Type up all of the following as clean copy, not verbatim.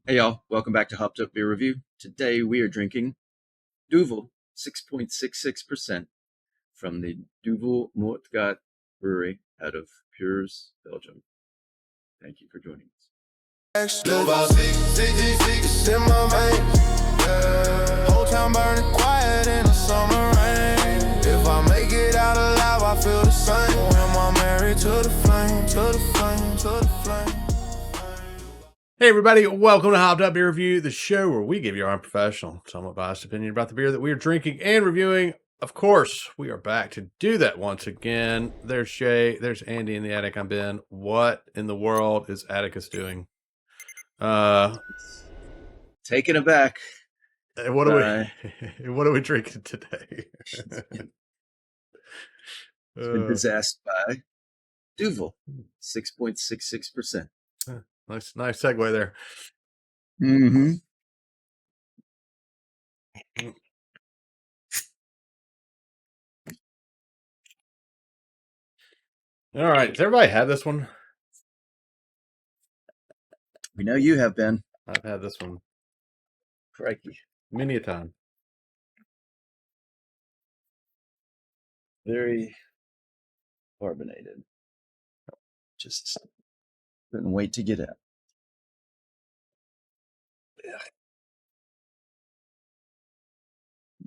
Hey y'all, welcome back to Hopped Up Beer Review. Today we are drinking Duvel 6.66% from the Duvel Moortgat brewery out of Pures, Belgium. Thank you for joining us. Duvel 6.66 in my veins. Yeah. Whole town burning quiet in the summer rain. If I make it out alive, I feel the same. When I'm married to the flame, to the flame, to the flame. Hey everybody, welcome to Hopped Up Beer Review, the show where we give you our unprofessional, somewhat biased opinion about the beer that we are drinking and reviewing. Of course, we are back to do that once again. There's Shay, there's Andy in the attic. I'm Ben. What in the world is Atticus doing? Taken aback. What are we drinking today? It's been possessed by Duvel 6.66%. Nice segue there. Mm-hmm. All right, has everybody had this one? We know you have, Ben. I've had this one. Crikey. Many a time. Very carbonated. Just couldn't wait to get out.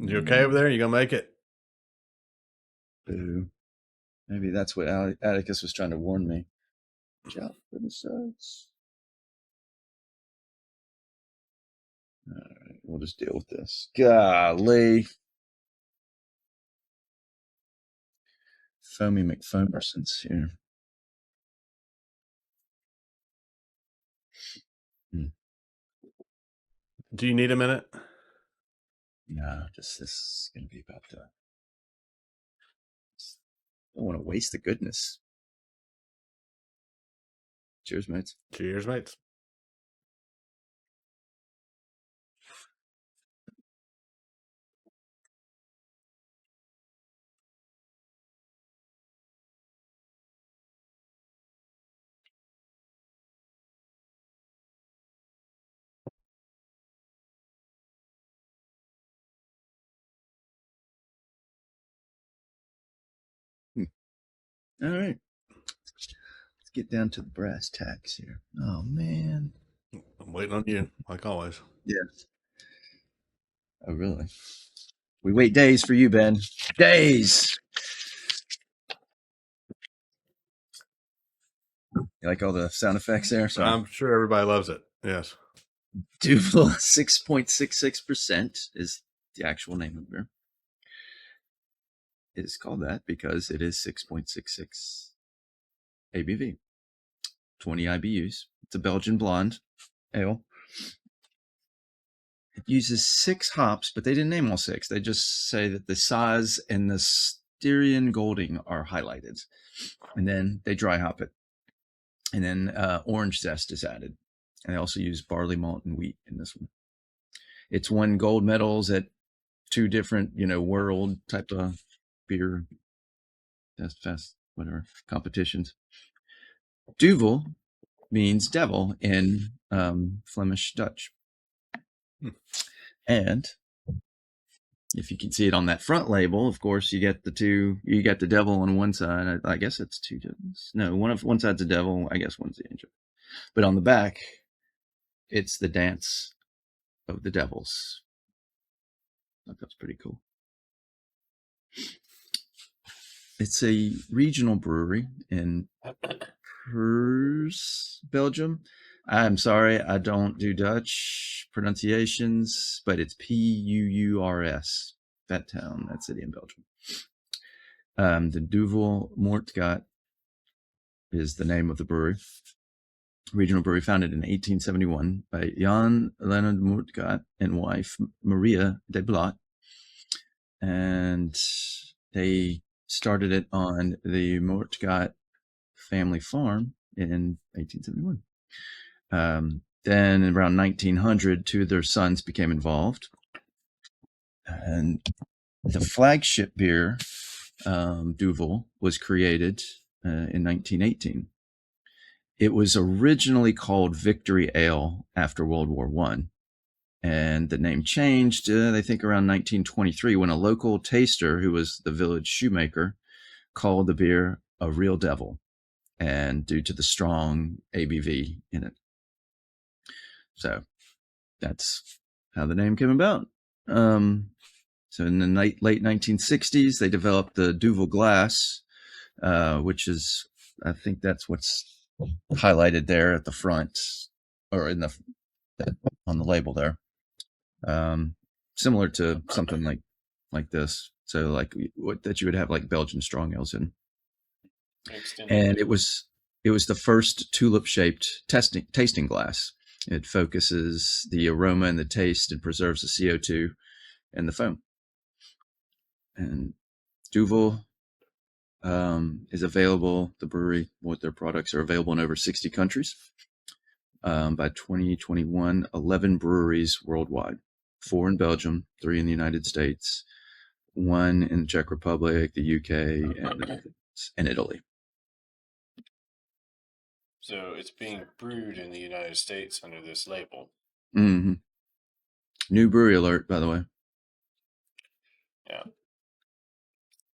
You okay over there? You gonna make it? Boo. Maybe that's what Atticus was trying to warn me. Watch out for the suds. Alright, we'll just deal with this. Golly. Foamy McFomerson's here. Do you need a minute? No, just this is going to be about done. Don't want to waste the goodness. Cheers, mates. Cheers, mates. All right. Let's get down to the brass tacks here. Oh, man. I'm waiting on you, like always. Yes. Oh, really? We wait days for you, Ben. Days! You like all the sound effects there? Sorry. I'm sure everybody loves it. Yes. Duvel 6.66% is the actual name of the beer. It is called that because it is 6.66 ABV, 20 IBUs. It's a Belgian blonde ale. It uses 6 hops, but they didn't name all 6. They just say that the Saz and the Styrian Golding are highlighted. And then they dry hop it. And then orange zest is added. And they also use barley malt and wheat in this one. It's won gold medals at 2 different, world type of beer fest, whatever, competitions. Duvel means devil in Flemish Dutch. And if you can see it on that front label, of course, you get the devil on one side. I guess it's 2 devils. No, one side's a devil. I guess one's the angel. But on the back, it's the dance of the devils. I thought that's pretty cool. It's a regional brewery in Purs, Belgium. I'm sorry, I don't do Dutch pronunciations, but it's P-U-U-R-S. That town, that city in Belgium. The Duvel Moortgat is the name of the brewery. Regional brewery founded in 1871 by Jan Leonard Moortgat and wife Maria de Blot. And they started it on the Moortgat family farm in 1871. Then around 1900, 2 of their sons became involved. And the flagship beer, Duvel, was created in 1918. It was originally called Victory Ale after World War One, and the name changed, I think, around 1923 when a local taster who was the village shoemaker called the beer a real devil, and due to the strong ABV in it. So that's how the name came about. So in the late 1960s, they developed the Duvel glass, which is, I think that's what's highlighted there at the front, or in the on the label there. Similar to something like this. So like what that you would have like Belgian strong ales in. And it was the first tulip shaped tasting glass. It focuses the aroma and the taste and preserves the CO2 and the foam. And Duvel is available. The brewery, what their products are available in over 60 countries. By 2021, 11 breweries worldwide, 4 in Belgium, 3 in the United States, 1 in the Czech Republic, the UK, and Italy. So it's being brewed in the United States under this label. Mm-hmm. New brewery alert, by the way. Yeah.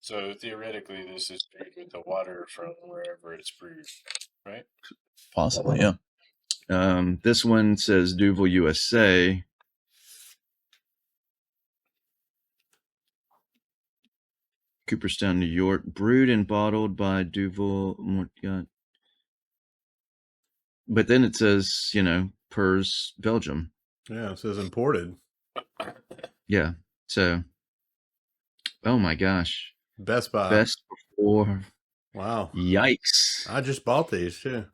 So theoretically, this is brewed with the water from wherever it's brewed, right? Possibly, yeah. This one says Duvel USA. Cooperstown, New York. Brewed and bottled by Duvel Moortgat. But then it says, Pers, Belgium. Yeah, it says imported. Yeah. So, oh my gosh. Best Buy. Best before. Wow. Yikes. I just bought these too.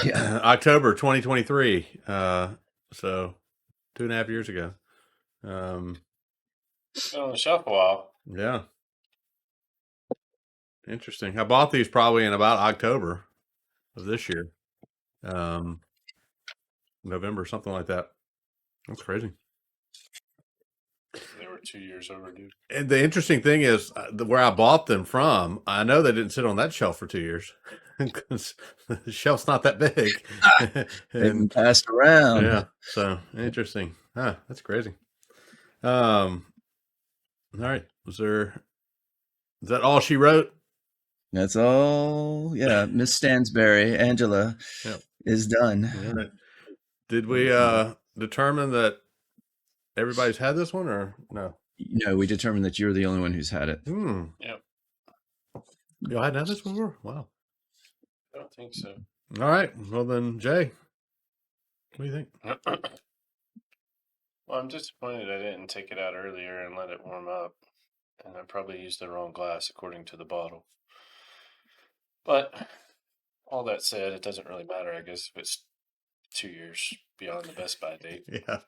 Yeah. October 2023. So 2.5 years ago. Been on the shelf a while. Yeah. Interesting. I bought these probably in about October of this year. November, something like that. That's crazy. They were 2 years overdue. And the interesting thing is where I bought them from, I know they didn't sit on that shelf for 2 years because the shelf's not that big. And passed around. Yeah. So interesting. That's crazy. All right. Is that all she wrote? That's all. Yeah. Miss Stansberry, Angela, is done. Right. Did we determine that everybody's had this one or no? No, we determined that you're the only one who's had it. Yep. Y'all hadn't had this one before? Wow. I don't think so. All right. Well then, Jay, what do you think? Well, I'm disappointed I didn't take it out earlier and let it warm up. And I probably used the wrong glass according to the bottle. But all that said, it doesn't really matter, I guess, if it's 2 years beyond the best by date. Yeah.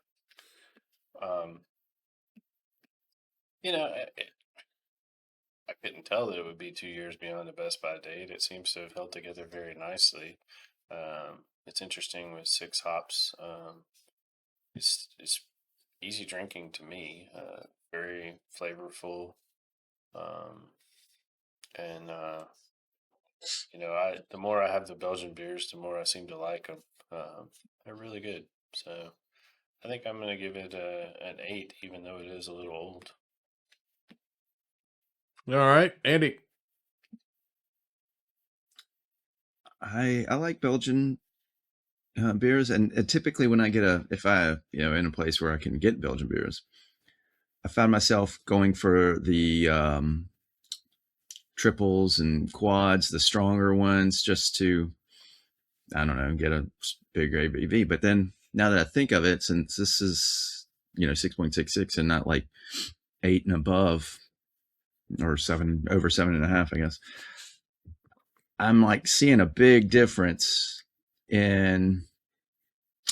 I couldn't tell that it would be 2 years beyond the best by date. It seems to have held together very nicely. It's interesting with 6 hops. It's easy drinking to me. Very flavorful. The more I have the Belgian beers, the more I seem to like them. They're really good. So I think I'm going to give it an 8, even though it is a little old. All right, Andy. I like Belgian beers, and typically when I if I in a place where I can get Belgian beers, I found myself going for the triples and quads, the stronger ones, just to, I don't know, get a bigger ABV. But then now that I think of it, since this is 6.66 and not like 8 and above, or 7, over 7.5, I guess, I'm like seeing a big difference in,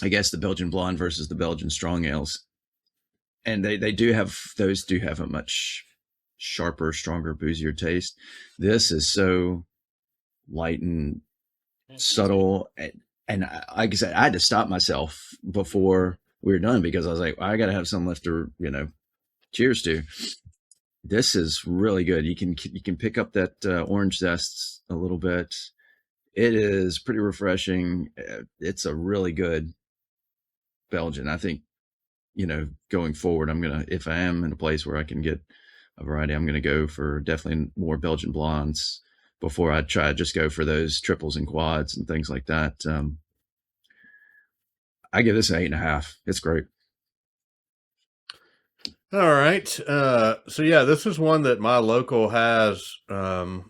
I guess, the Belgian blonde versus the Belgian strong ales. And those do have a much sharper, stronger, boozier taste. This is so light and subtle. And like I said, I had to stop myself before we were done because I was like, I got to have something left to, cheers to. This is really good. You can pick up that orange zest a little bit. It is pretty refreshing. It's a really good Belgian. I think, going forward, if I am in a place where I can get a variety, I'm going to go for definitely more Belgian blondes before I try just go for those triples and quads and things like that. I give this an 8.5. It's great. All right. So yeah, this is one that my local has, not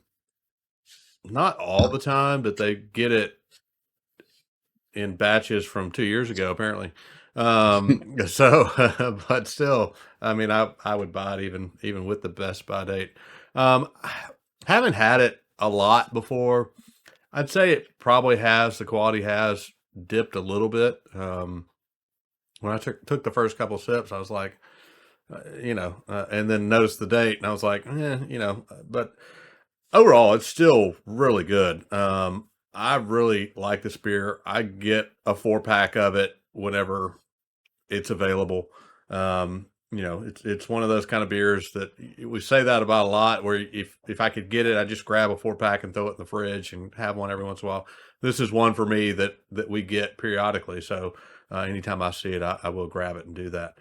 all the time, but they get it in batches from 2 years ago, apparently. So, but still, I mean, I would buy it even with the best by date. Haven't had it a lot before. I'd say it probably the quality has dipped a little bit. When I took the first couple sips, I was like, and then noticed the date, and I was like, but overall, it's still really good. I really like this beer. I get a 4-pack of it whenever it's available. It's one of those kind of beers that we say that about a lot, where if I could get it, I just grab a 4-pack and throw it in the fridge and have one every once in a while. This is one for me that we get periodically. So anytime I see it, I will grab it and do that.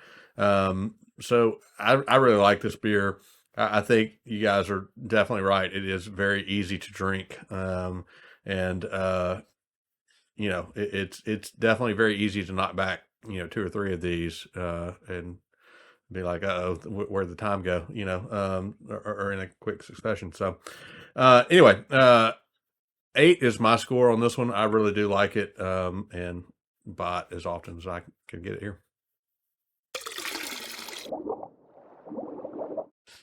So I really like this beer. I think you guys are definitely right. It is very easy to drink. It's definitely very easy to knock back, 2 or 3 of these, and be like, where'd the time go, or in a quick succession. So, anyway, 8 is my score on this one. I really do like it, and buy it as often as I can get it here.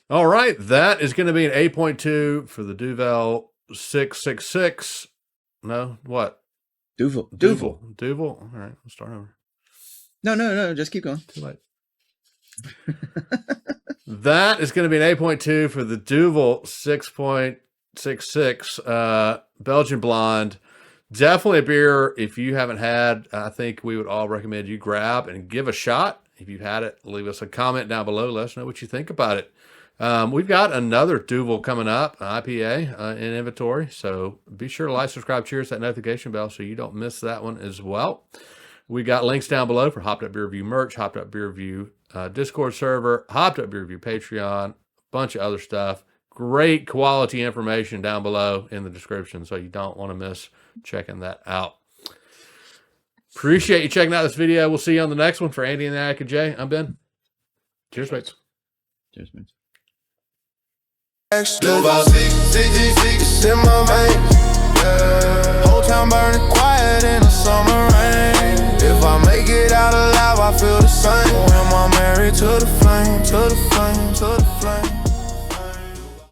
All right, that is going to be an 8.2 for the Duvel 6.66. No, what? Duvel. All right, let's start over. No, just keep going. Too late. That is going to be an 8.2 for the Duvel 6.66 Belgian Blonde. Definitely a beer, if you haven't had, I think we would all recommend you grab and give a shot. If you've had it, leave us a comment down below. Let us know what you think about it. We've got another Duvel coming up, IPA, in inventory. So be sure to like, subscribe, cheers, that notification bell so you don't miss that one as well. We got links down below for Hopped Up Beer Review merch, Hopped Up Beer Review Discord server, Hopped Up Beer Review Patreon, a bunch of other stuff. Great quality information down below in the description, so you don't want to miss checking that out. Appreciate you checking out this video. We'll see you on the next one. For Andy and the Attica J, I'm Ben. Cheers, mates. Cheers, mates. Duvel 6.66 in my veins. Yeah. Whole town burning quiet in the summer rain. If I make it out alive, I feel the same. When I'm married to the flame, to the flame, to the flame.